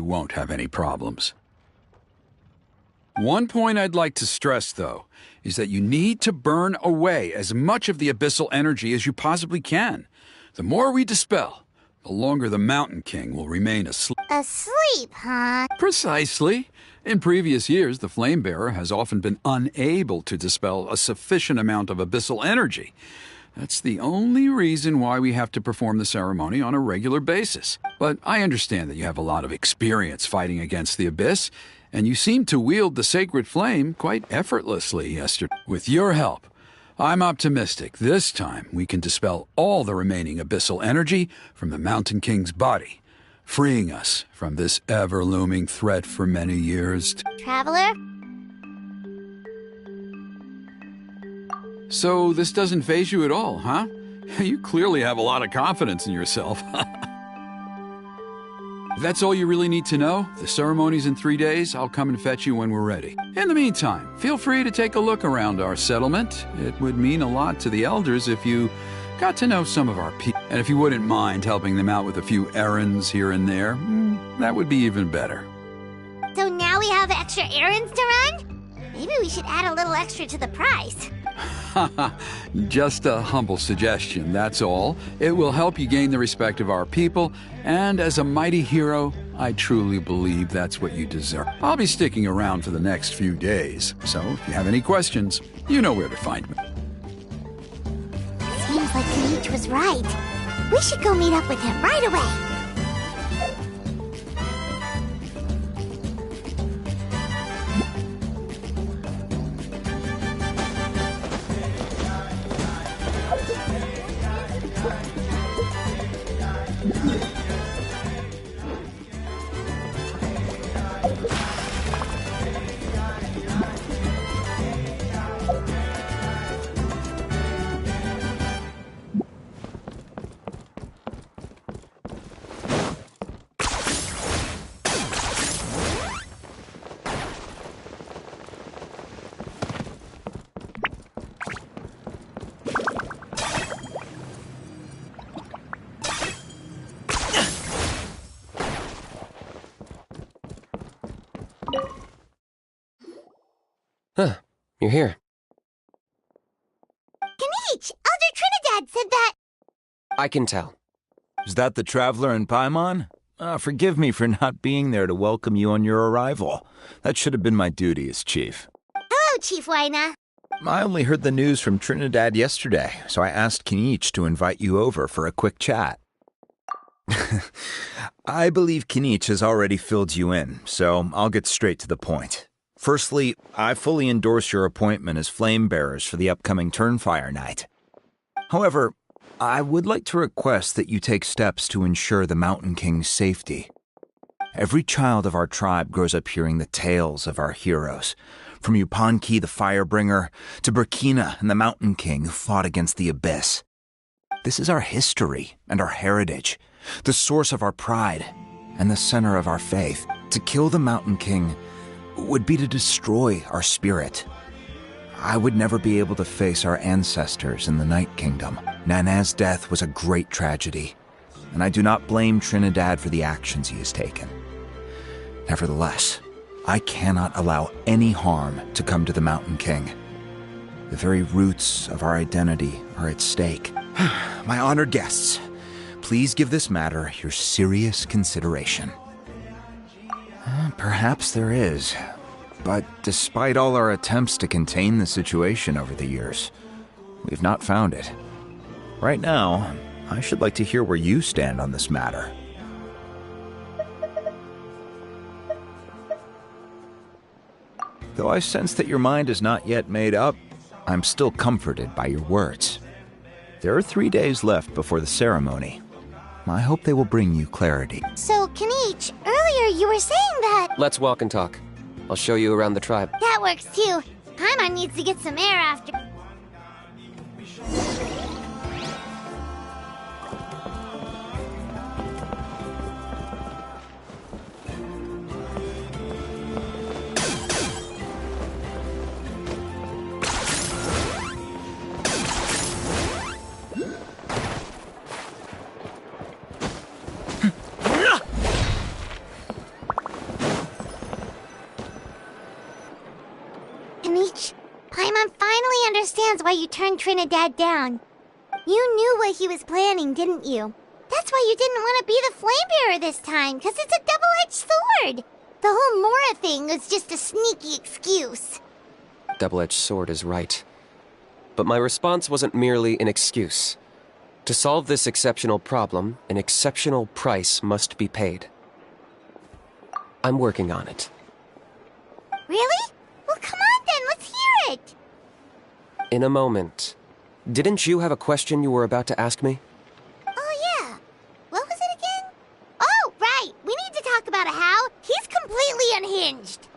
won't have any problems. One point I'd like to stress, though, is that you need to burn away as much of the abyssal energy as you possibly can. The more we dispel, the longer the Mountain King will remain asleep. Asleep, huh? Precisely. In previous years, the Flame Bearer has often been unable to dispel a sufficient amount of abyssal energy. That's the only reason why we have to perform the ceremony on a regular basis. But I understand that you have a lot of experience fighting against the Abyss, and you seem to wield the sacred flame quite effortlessly yesterday. With your help, I'm optimistic this time we can dispel all the remaining abyssal energy from the Mountain King's body, freeing us from this ever-looming threat for many years. Traveler? So this doesn't faze you at all, huh? You clearly have a lot of confidence in yourself. If that's all you really need to know, the ceremony's in 3 days. I'll come and fetch you when we're ready. In the meantime, feel free to take a look around our settlement. It would mean a lot to the elders if you got to know some of our people. And if you wouldn't mind helping them out with a few errands here and there, that would be even better. So now we have extra errands to run? Maybe we should add a little extra to the price. Just a humble suggestion, that's all. It will help you gain the respect of our people, and as a mighty hero, I truly believe that's what you deserve. I'll be sticking around for the next few days, so if you have any questions, you know where to find me. Seems like Kinich was right. We should go meet up with him right away. Huh, you're here. Kinich! Elder Trinidad said that... I can tell. Is that the Traveler in Paimon? Forgive me for not being there to welcome you on your arrival. That should have been my duty as chief. Hello, Chief Waina. I only heard the news from Trinidad yesterday, so I asked Kinich to invite you over for a quick chat. I believe Kinich has already filled you in, so I'll get straight to the point. Firstly, I fully endorse your appointment as flame bearers for the upcoming Turnfire Night. However, I would like to request that you take steps to ensure the Mountain King's safety. Every child of our tribe grows up hearing the tales of our heroes, from Yupanqui the Firebringer to Burkina and the Mountain King who fought against the Abyss. This is our history and our heritage, the source of our pride and the center of our faith. To kill the Mountain King would be to destroy our spirit. I would never be able to face our ancestors in the Night Kingdom. Nana's death was a great tragedy, and I do not blame Trinidad for the actions he has taken. Nevertheless, I cannot allow any harm to come to the Mountain King. The very roots of our identity are at stake. My honored guests, please give this matter your serious consideration. Perhaps there is, but despite all our attempts to contain the situation over the years, we've not found it. Right now, I should like to hear where you stand on this matter. Though I sense that your mind is not yet made up, I'm still comforted by your words. There are 3 days left before the ceremony. I hope they will bring you clarity. So, Kinich, earlier you were saying that... Let's walk and talk. I'll show you around the tribe. That works too. Paimon needs to get some air after... Kinich. Paimon finally understands why you turned Trinidad down. You knew what he was planning, didn't you? That's why you didn't want to be the Flamebearer this time, because it's a double-edged sword. The whole Mora thing was just a sneaky excuse. Double-edged sword is right. But my response wasn't merely an excuse. To solve this exceptional problem, an exceptional price must be paid. I'm working on it. Really? Well, come on then, let's hear it. In a moment. Didn't you have a question you were about to ask me? Oh, yeah. What was it again? Oh, right. We need to talk about how he's completely unhinged.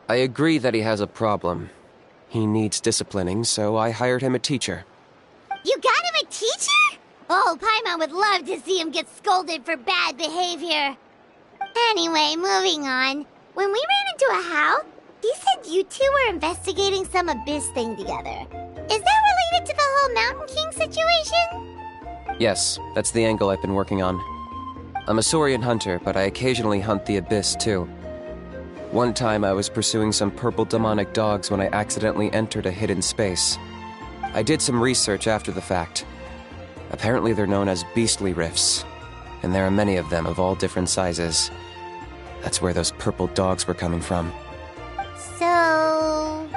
I agree that he has a problem. He needs disciplining, so I hired him a teacher. You got him a teacher? Oh, Paimon would love to see him get scolded for bad behavior. Anyway, moving on. When we ran into a How, he said you two were investigating some abyss thing together. Is that related to the whole Mountain King situation? Yes, that's the angle I've been working on. I'm a Saurian hunter, but I occasionally hunt the abyss too. One time I was pursuing some purple demonic dogs when I accidentally entered a hidden space. I did some research after the fact. Apparently they're known as beastly rifts, and there are many of them of all different sizes. That's where those purple dogs were coming from.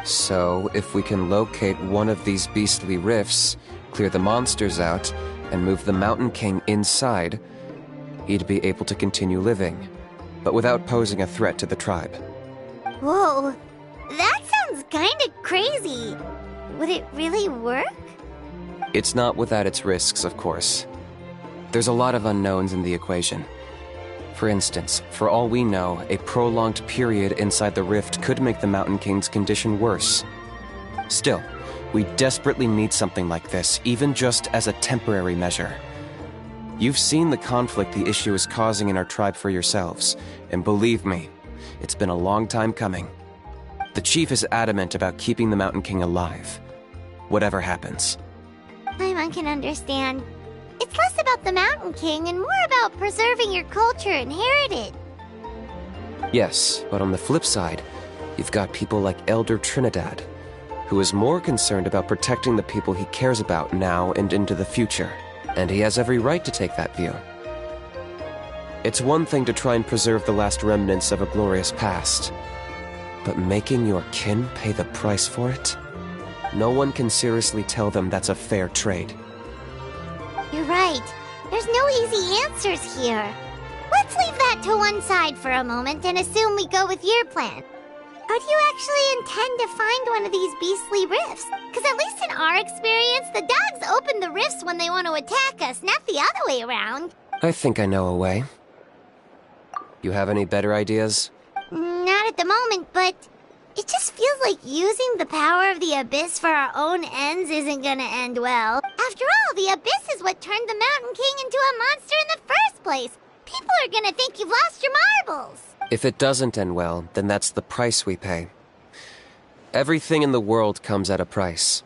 So, if we can locate one of these beastly rifts, clear the monsters out, and move the Mountain King inside, he'd be able to continue living, but without posing a threat to the tribe. Whoa, that sounds kinda crazy. Would it really work? It's not without its risks, of course. There's a lot of unknowns in the equation. For instance, for all we know, a prolonged period inside the rift could make the Mountain King's condition worse. Still, we desperately need something like this, even just as a temporary measure. You've seen the conflict the issue is causing in our tribe for yourselves, and believe me, it's been a long time coming. The chief is adamant about keeping the Mountain King alive, whatever happens. Paimon can understand. It's less about the Mountain King and more about preserving your culture and heritage. Yes, but on the flip side, you've got people like Elder Trinidad, who is more concerned about protecting the people he cares about now and into the future. And he has every right to take that view. It's one thing to try and preserve the last remnants of a glorious past, but making your kin pay the price for it? No one can seriously tell them that's a fair trade. You're right. There's no easy answers here. Let's leave that to one side for a moment and assume we go with your plan. Or do you actually intend to find one of these beastly rifts? Because at least in our experience, the dogs open the rifts when they want to attack us, not the other way around. I think I know a way. You have any better ideas? Not at the moment, but it just feels like using the power of the Abyss for our own ends isn't gonna end well. After all, the Abyss is what turned the Mountain King into a monster in the first place. People are gonna think you've lost your marbles. If it doesn't end well, then that's the price we pay. Everything in the world comes at a price.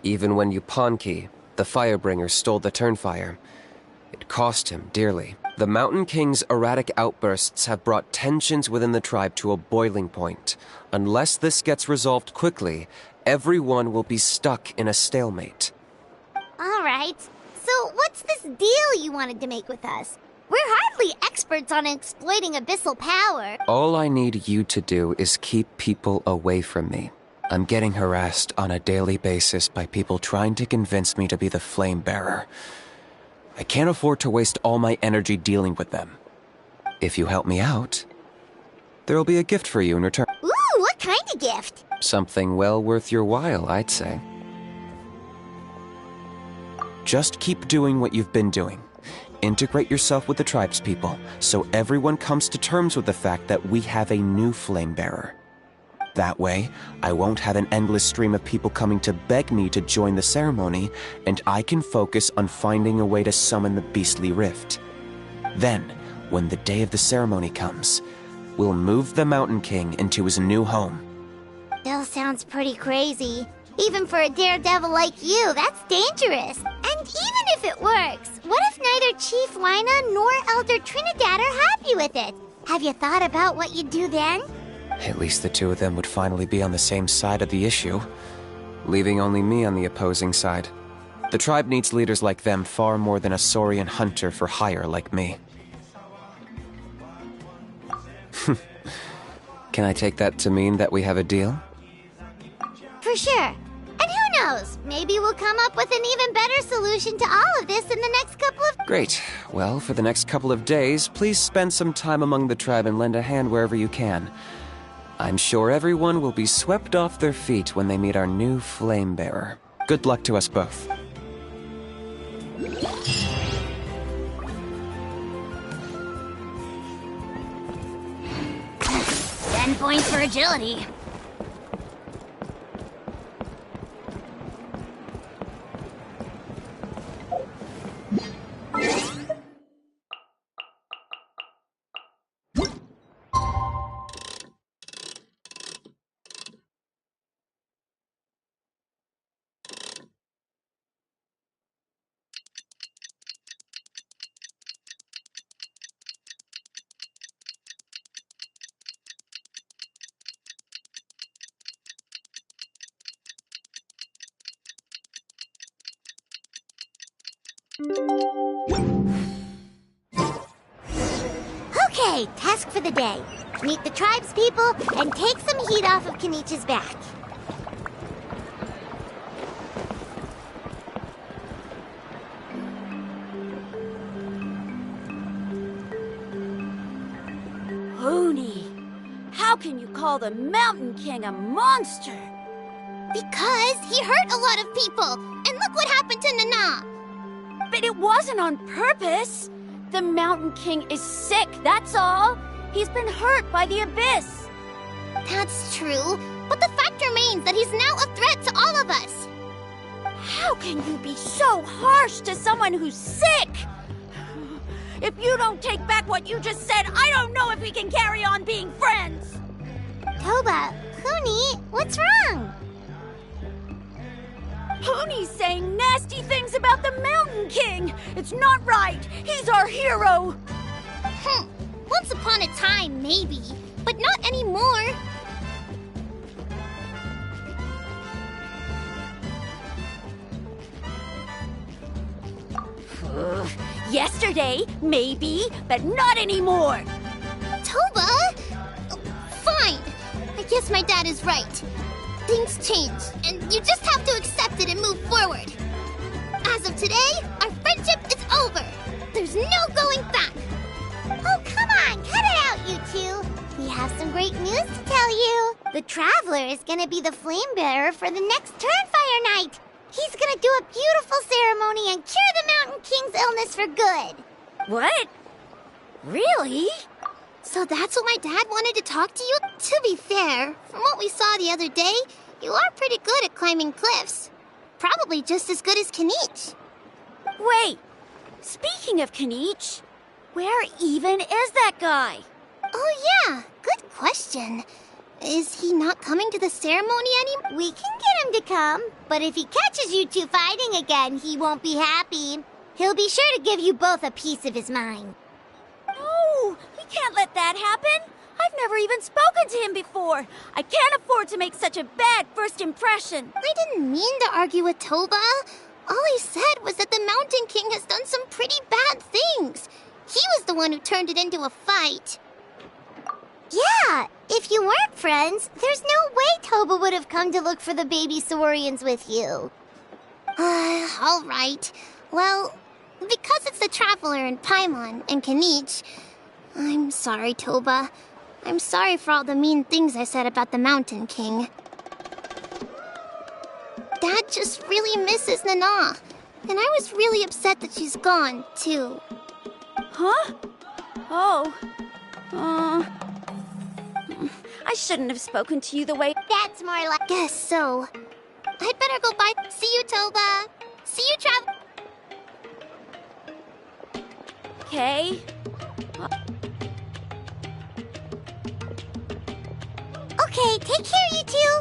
Even when Yupanqui, the Firebringer, stole the Turnfire, it cost him dearly. The Mountain King's erratic outbursts have brought tensions within the tribe to a boiling point. Unless this gets resolved quickly, everyone will be stuck in a stalemate. All right. So what's this deal you wanted to make with us? We're hardly experts on exploiting abyssal power. All I need you to do is keep people away from me. I'm getting harassed on a daily basis by people trying to convince me to be the Flamebearer. I can't afford to waste all my energy dealing with them. If you help me out, there'll be a gift for you in return. Ooh, what kind of gift? Something well worth your while, I'd say. Just keep doing what you've been doing. Integrate yourself with the tribespeople, so everyone comes to terms with the fact that we have a new Flamebearer. That way, I won't have an endless stream of people coming to beg me to join the ceremony, and I can focus on finding a way to summon the beastly rift. Then, when the day of the ceremony comes, we'll move the Mountain King into his new home. Still sounds pretty crazy. Even for a daredevil like you, that's dangerous. And even if it works, what if neither Chief Lina nor Elder Trinidad are happy with it? Have you thought about what you'd do then? At least the two of them would finally be on the same side of the issue, leaving only me on the opposing side. The tribe needs leaders like them far more than a Saurian hunter for hire like me. Can I take that to mean that we have a deal? For sure. And who knows? Maybe we'll come up with an even better solution to all of this in the next couple of... Great. Well, for the next couple of days, please spend some time among the tribe and lend a hand wherever you can. I'm sure everyone will be swept off their feet when they meet our new flame bearer. Good luck to us both. 10 points for agility. Okay, task for the day. Meet the tribe's people and take some heat off of Kinich's back. Hoonie, how can you call the Mountain King a monster? Because he hurt a lot of people, and look what happened to Nana. But it wasn't on purpose. The Mountain King is sick, that's all. He's been hurt by the Abyss. That's true, but the fact remains that he's now a threat to all of us. How can you be so harsh to someone who's sick? If you don't take back what you just said, I don't know if we can carry on being friends. Toba, Hoonie, what's wrong? Hoonie's saying nasty things about the Mountain King. It's not right. He's our hero. Once upon a time, maybe, but not anymore. Yesterday, maybe, but not anymore. Toba? Fine. I guess my dad is right. Things change, and you just have to accept it and move forward. As of today, our friendship is over. There's no going back. Oh, come on, cut it out, you two. We have some great news to tell you. The Traveler is gonna be the flame bearer for the next Turnfire night. He's gonna do a beautiful ceremony and cure the Mountain King's illness for good. What? Really? So that's what my dad wanted to talk to you? To be fair, from what we saw the other day, you are pretty good at climbing cliffs. Probably just as good as Kinich. Wait, speaking of Kinich, where even is that guy? Oh yeah, good question. Is he not coming to the ceremony anymore? We can get him to come, but if he catches you two fighting again, he won't be happy. He'll be sure to give you both a piece of his mind. No, we can't let that happen. I've never even spoken to him before. I can't afford to make such a bad first impression. I didn't mean to argue with Toba. All I said was that the Mountain King has done some pretty bad things. He was the one who turned it into a fight. Yeah, if you weren't friends, there's no way Toba would have come to look for the baby Saurians with you. All right. Well, because it's the Traveler and Paimon and Kinich, I'm sorry, Toba. I'm sorry for all the mean things I said about the Mountain King. Dad just really misses Nana, and I was really upset that she's gone, too. Huh? Oh. I shouldn't have spoken to you the way... That's more like... Guess so. I'd better go bye. See you, Toba. See you, Trav... Okay. Okay, take care, you two.